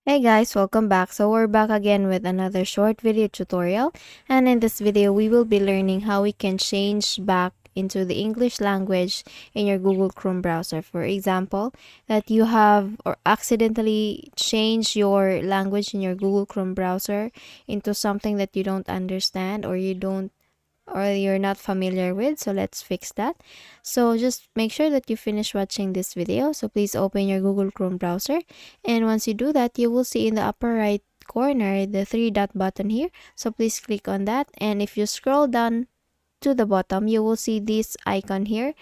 Hey guys, welcome back. So we're back again with another short video tutorial, and in this video we will be learning how we can change back into the English language in your Google Chrome browser. For example, that you have or accidentally changed your language in your Google Chrome browser into something that you don't understand or you're not familiar with. So let's fix that. So just make sure that you finish watching this video. So please open your Google Chrome browser, and once you do that, you will see in the upper right corner the three dot button here. So please click on that, and if you scroll down to the bottom, you will see this icon here.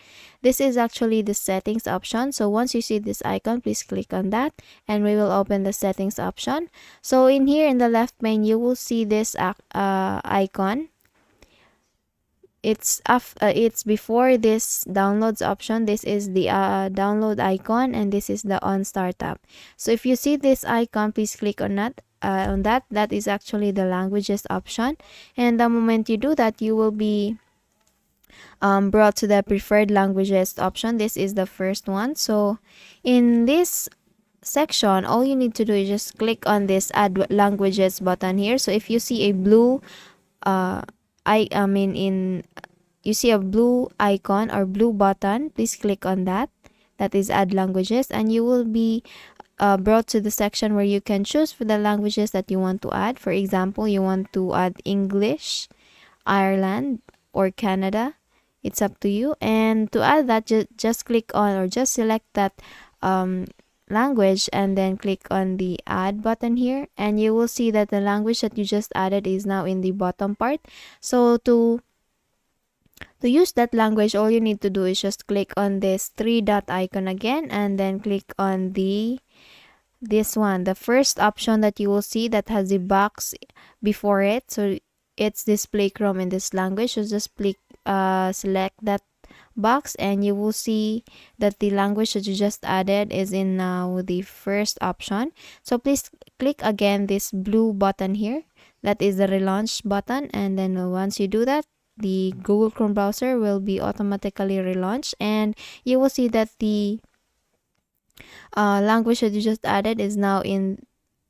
This is actually the settings option. So once you see this icon, please click on that, and we will open the settings option. So in here in the left pane, you will see this icon. It's before this downloads option. This is the download icon, and this is the on startup. So if you see this icon, please click on that is actually the languages option, and the moment you do that, you will be brought to the preferred languages option. This is the first one. So in this section, all you need to do is just click on this add languages button here. So if you see a blue I mean in you see a blue icon or blue button, please click on that. That is add languages, and you will be brought to the section where you can choose for the languages that you want to add. For example, you want to add English, Ireland, or Canada. It's up to you. And to add that, just click on or just select that language and then click on the add button here, and you will see that the language that you just added is now in the bottom part. So to use that language, all you need to do is just click on this three dot icon again, and then click on this one, the first option that you will see that has the box before it. So it's display Chrome in this language. So just click select that box, and you will see that the language that you just added is in now the first option. So please click again this blue button here. That is the relaunch button, and then once you do that, the Google Chrome browser will be automatically relaunched, and you will see that the language that you just added is now in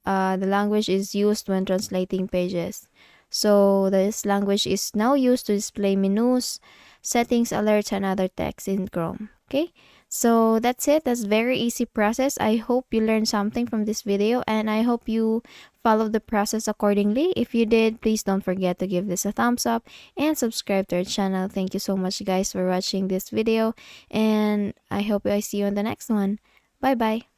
the language is used when translating pages. So this language is now used to display menus, settings, alerts, and other text in Chrome. Okay, so that's it. That's very easy process. I hope you learned something from this video, and I hope you follow the process accordingly. If you did, please don't forget to give this a thumbs up and subscribe to our channel. Thank you so much guys for watching this video, and I hope I see you on the next one. Bye bye.